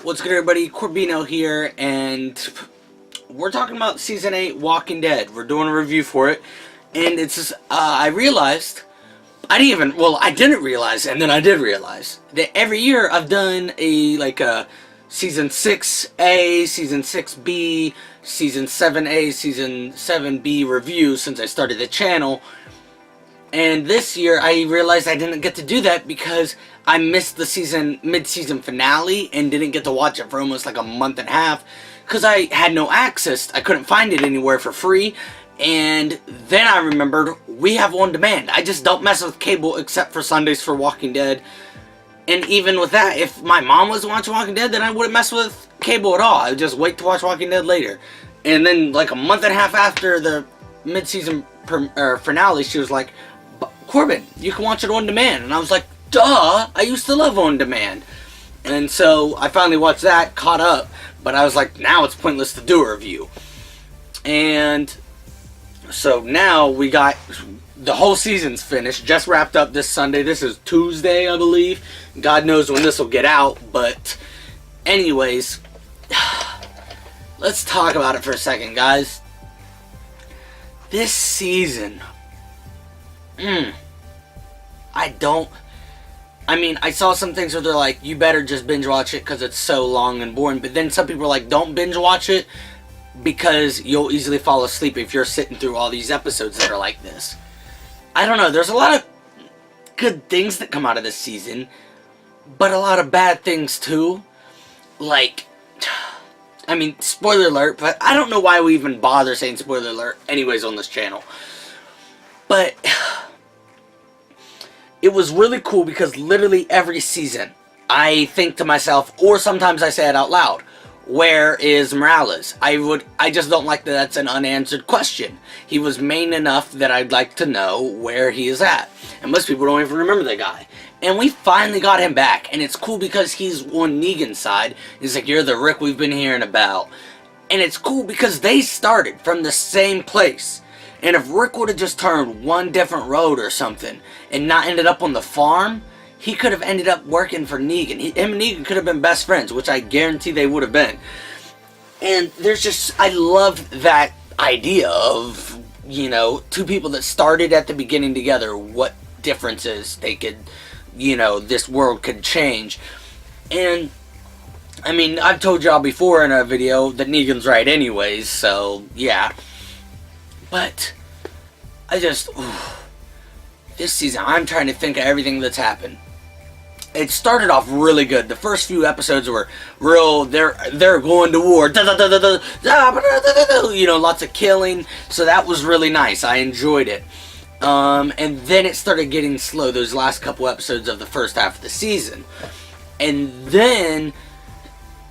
What's good, everybody? Corbino here, and we're talking about Season 8 Walking Dead. We're doing a review for it, and it's just, I realized, I didn't realize, and then I did realize, that every year I've done a Season 6A, Season 6B, Season 7A, Season 7B review since I started the channel. And this year, I realized I didn't get to do that because I missed the mid-season finale and didn't get to watch it for almost like a month and a half because I had no access. I couldn't find it anywhere for free. And then I remembered we have on demand. I just don't mess with cable except for Sundays for Walking Dead. And even with that, if my mom was watching Walking Dead, then I wouldn't mess with cable at all. I would just wait to watch Walking Dead later. And then like a month and a half after the mid-season finale, she was like, Corbin, you can watch it on demand. And I was like, duh, I used to love on demand. And so I finally watched that, caught up, but I was like, now it's pointless to do a review. And so now we got the whole season's finished, just wrapped up this Sunday. This is Tuesday, I believe. God knows when this will get out, but anyways, let's talk about it for a second, guys. This season, I saw some things where they're like, you better just binge watch it because it's so long and boring. But then some people are like, don't binge watch it because you'll easily fall asleep if you're sitting through all these episodes that are like this. I don't know. There's a lot of good things that come out of this season, but a lot of bad things too. Like, spoiler alert, but I don't know why we even bother saying spoiler alert anyways on this channel. But it was really cool because literally every season I think to myself, or sometimes I say it out loud, where is Morales? I just don't like that that's an unanswered question. He was main enough that I'd like to know where he is at. And most people don't even remember the guy. And we finally got him back. And it's cool because he's on Negan's side. He's like, you're the Rick we've been hearing about. And it's cool because they started from the same place. And if Rick would have just turned one different road or something and not ended up on the farm, he could have ended up working for Negan. Him and Negan could have been best friends, which I guarantee they would have been. And I love that idea of, two people that started at the beginning together, what differences they could, this world could change. And, I've told y'all before in a video that Negan's right anyways, so, yeah. But, this season, I'm trying to think of everything that's happened. It started off really good. The first few episodes were real, they're going to war, lots of killing, so that was really nice. I enjoyed it. And then it started getting slow, those last couple episodes of the first half of the season. And then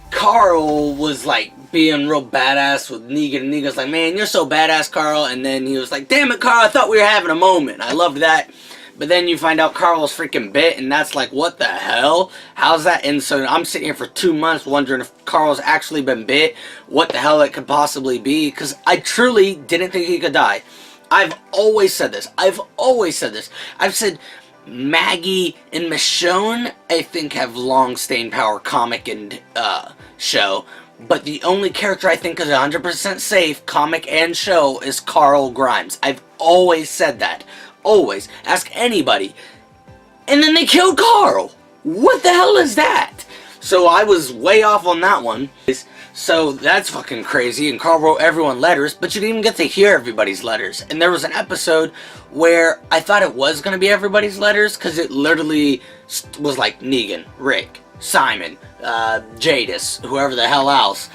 Carl was like being real badass with Negan, and Negan's like, man, you're so badass, Carl. And then he was like, damn it, Carl, I thought we were having a moment. I loved that. But then you find out Carl was freaking bit, and that's like, what the hell? How's that? And so I'm sitting here for 2 months wondering if Carl's actually been bit, what the hell it could possibly be, because I truly didn't think he could die. I've always said this. I've said Maggie and Michonne, I think, have long staying power, comic and show. But the only character I think is 100% safe, comic and show, is Carl Grimes. I've always said that. Always. Ask anybody. And then they killed Carl. What the hell is that? So I was way off on that one. So that's fucking crazy. And Carl wrote everyone letters, but you didn't even get to hear everybody's letters. And there was an episode where I thought it was going to be everybody's letters, because it literally was like Negan, Rick, Simon, Jadis, whoever the hell else.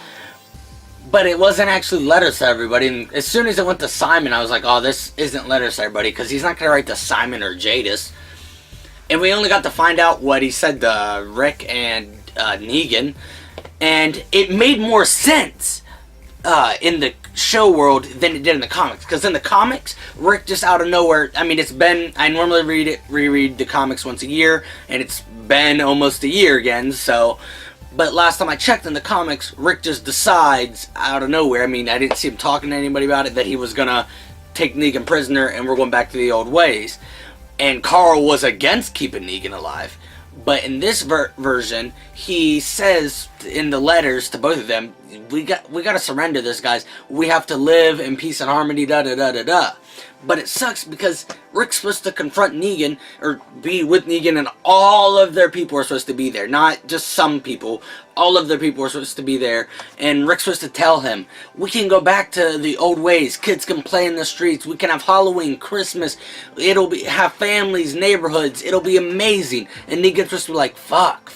But it wasn't actually letters to everybody. And as soon as it went to Simon, I was like, oh, this isn't letters to everybody, because he's not going to write to Simon or Jadis. And we only got to find out what he said to Rick and Negan. And it made more sense in the show world than it did in the comics. Because in the comics, Rick just out of nowhere, I normally reread the comics once a year, and it's been almost a year again, so. But last time I checked in the comics, Rick just decides out of nowhere, I didn't see him talking to anybody about it, that he was gonna take Negan prisoner and we're going back to the old ways. And Carl was against keeping Negan alive. But in this version, he says in the letters to both of them, we got to surrender this, guys. We have to live in peace and harmony, da da da da da. But it sucks because Rick's supposed to confront Negan, or be with Negan, and all of their people are supposed to be there. Not just some people. All of their people are supposed to be there. And Rick's supposed to tell him, we can go back to the old ways. Kids can play in the streets. We can have Halloween, Christmas. Have families, neighborhoods. It'll be amazing. And Negan's supposed to be like, fuck.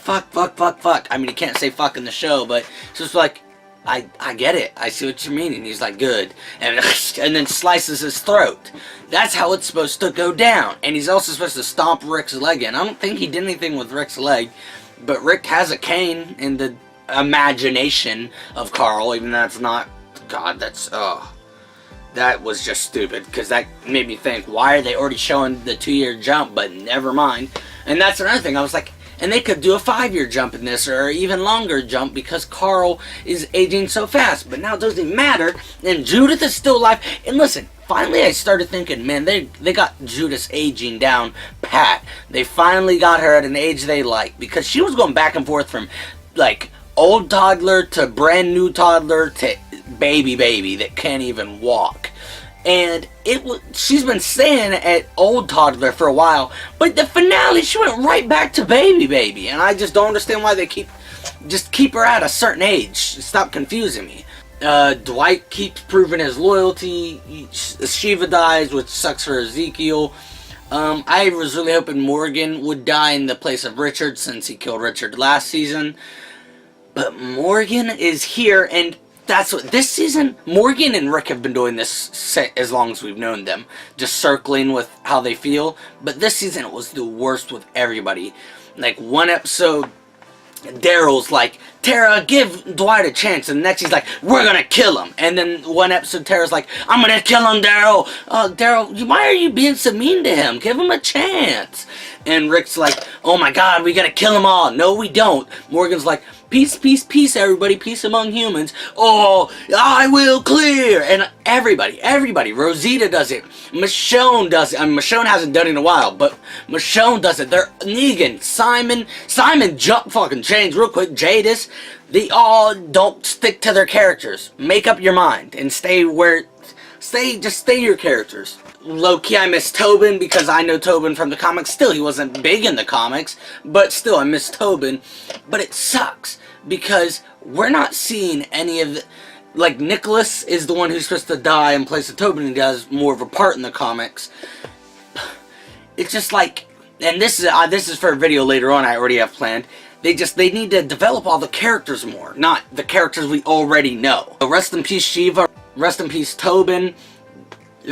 I mean, he can't say fuck in the show, but it's just like, I get it. I see what you mean. And he's like, good. And then slices his throat. That's how it's supposed to go down. And he's also supposed to stomp Rick's leg in. I don't think he did anything with Rick's leg. But Rick has a cane in the imagination of Carl. Even though that's not... God, that's... that was just stupid. Because that made me think, why are they already showing the 2-year jump? But never mind. And that's another thing. I was like... And they could do a 5-year jump in this, or even longer jump, because Carl is aging so fast. But now it doesn't matter, and Judith is still alive. And listen, finally I started thinking, man, they got Judith aging down pat. They finally got her at an age they like, because she was going back and forth from, like, old toddler to brand new toddler to baby that can't even walk. And she's been staying at old toddler for a while, but the finale she went right back to baby, and I just don't understand why they keep her at a certain age. Stop confusing me. Dwight keeps proving his loyalty. Shiva dies, which sucks for Ezekiel. I was really hoping Morgan would die in the place of Richard, since he killed Richard last season. But Morgan is here, and that's what this season, Morgan and Rick have been doing this as long as we've known them, just circling with how they feel. But this season it was the worst with everybody. Like one episode, Daryl's like, Tara, give Dwight a chance, and the next he's like, we're gonna kill him. And then one episode Tara's like, I'm gonna kill him, Daryl. Daryl, why are you being so mean to him? Give him a chance. And Rick's like, oh my god, we gotta kill them all. No, we don't. Morgan's like, peace, peace, peace, everybody, peace among humans. Oh, I will clear. And everybody, Rosita does it. Michonne does it. I mean, Michonne hasn't done it in a while, but Michonne does it. They're Negan, Simon jump fucking change real quick. Jadis, they all don't stick to their characters. Make up your mind and stay your characters. Low-key, I miss Tobin because I know Tobin from the comics. Still, he wasn't big in the comics, but still, I miss Tobin. But it sucks because we're not seeing any of the... Like, Nicholas is the one who's supposed to die in place of Tobin, and he has more of a part in the comics. It's just like... And this is for a video later on I already have planned. They need to develop all the characters more, not the characters we already know. So rest in peace, Shiva. Rest in peace, Tobin.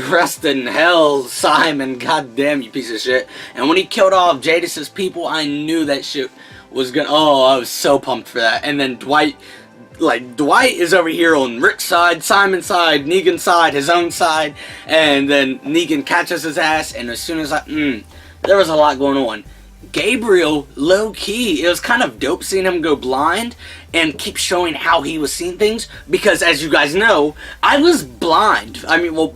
Rest in hell, Simon. God damn, you piece of shit. And when he killed all of Jadis's people, I knew that shit was gonna... Oh, I was so pumped for that. And then Dwight is over here on Rick's side, Simon's side, Negan's side, his own side. And then Negan catches his ass, and as soon as there was a lot going on. Gabriel, low-key, it was kind of dope seeing him go blind and keep showing how he was seeing things. Because, as you guys know, I was blind. I mean, well...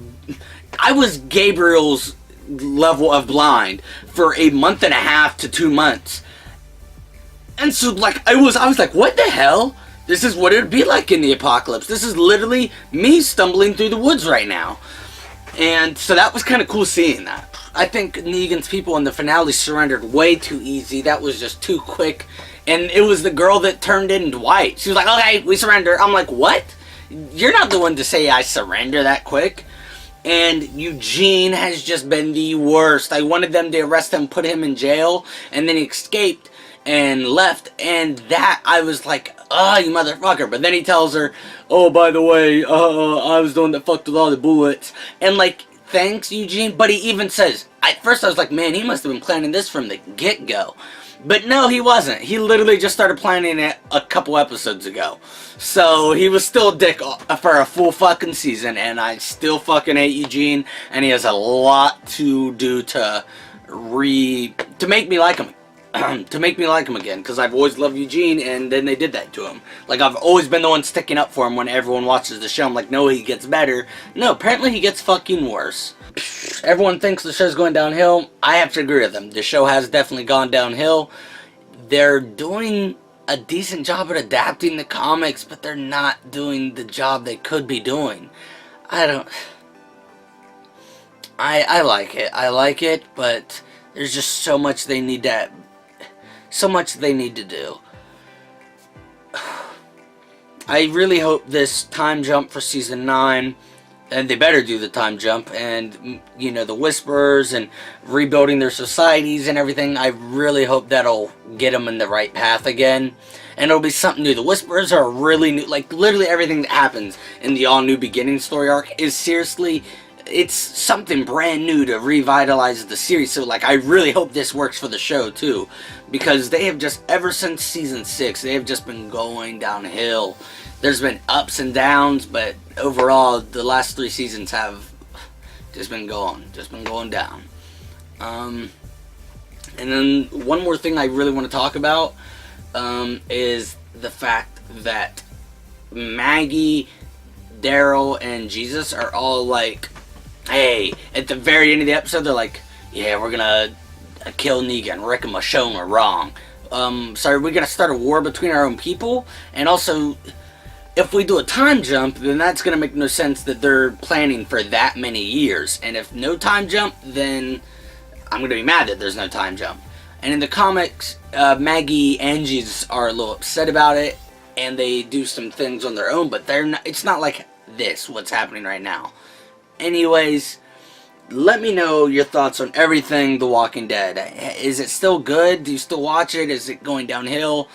I was Gabriel's level of blind for a month and a half to 2 months. And so, like, I was like, what the hell? This is what it would be like in the apocalypse. This is literally me stumbling through the woods right now. And so that was kind of cool seeing that. I think Negan's people in the finale surrendered way too easy. That was just too quick. And it was the girl that turned in Dwight. She was like, okay, we surrender. I'm like, what? You're not the one to say I surrender that quick. And Eugene has just been the worst. I wanted them to arrest him, put him in jail, and then he escaped and left. And that, I was like, oh, you motherfucker. But then he tells her, oh, by the way, I was the one that fucked with all the bullets. And like, thanks, Eugene. But he even says, at first I was like, man, he must have been planning this from the get-go. But no, he wasn't. He literally just started planning it a couple episodes ago. So he was still a dick for a full fucking season, and I still fucking hate Eugene, and he has a lot to do to make me like him. To make me like him again, because I've always loved Eugene, and then they did that to him. Like, I've always been the one sticking up for him when everyone watches the show. I'm like, no, he gets better. No, apparently he gets fucking worse. Everyone thinks the show's going downhill. I have to agree with them. The show has definitely gone downhill. they're doing a decent job at adapting the comics, but they're not doing the job they could be doing. I like it. I like it, but there's just so much they need to do. I really hope this time jump for season 9, and they better do the time jump, and the Whisperers and rebuilding their societies and everything, I really hope that'll get them in the right path again, and it'll be something new. The Whisperers are really new. Like, literally everything that happens in the All New Beginning story arc is seriously, it's something brand new to revitalize the series. So, like, I really hope this works for the show too, because they have just, ever since season 6, they have just been going downhill. There's been ups and downs, but overall, the last 3 seasons have just been going down. And then one more thing I really want to talk about is the fact that Maggie, Daryl, and Jesus are all like, hey, at the very end of the episode, they're like, yeah, we're gonna kill Negan, Rick and Michonne are wrong. So we're gonna start a war between our own people, and also, if we do a time jump, then that's going to make no sense that they're planning for that many years. And if no time jump, then I'm going to be mad that there's no time jump. And in the comics, Maggie and Jesus are a little upset about it, and they do some things on their own, but it's not like this, what's happening right now. Anyways, let me know your thoughts on everything The Walking Dead. Is it still good? Do you still watch it? Is it going downhill?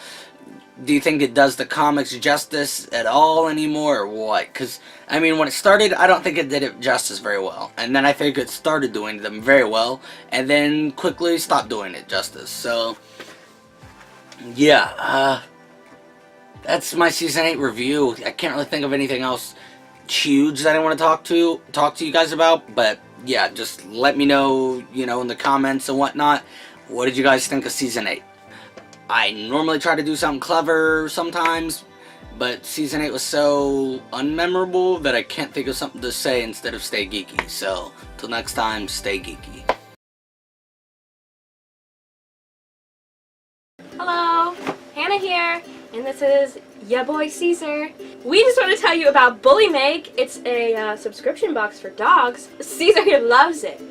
Do you think it does the comics justice at all anymore, or what? Because, I mean, when it started, I don't think it did it justice very well. And then I think it started doing them very well, and then quickly stopped doing it justice. So, yeah, that's my Season 8 review. I can't really think of anything else huge that I want to talk to you guys about. But, yeah, just let me know, in the comments and whatnot. What did you guys think of Season 8? I normally try to do something clever sometimes, but Season 8 was so unmemorable that I can't think of something to say instead of stay geeky. So, till next time, stay geeky. Hello, Hannah here, and this is ya boy Caesar. We just want to tell you about Bullymake. It's a subscription box for dogs. Caesar here loves it.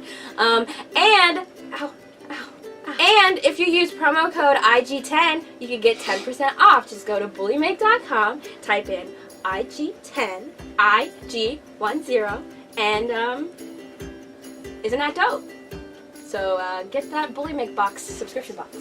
And if you use promo code IG10, you can get 10% off. Just go to bullymake.com, type in IG10, IG10, and isn't that dope? So get that Bullymake box, subscription box.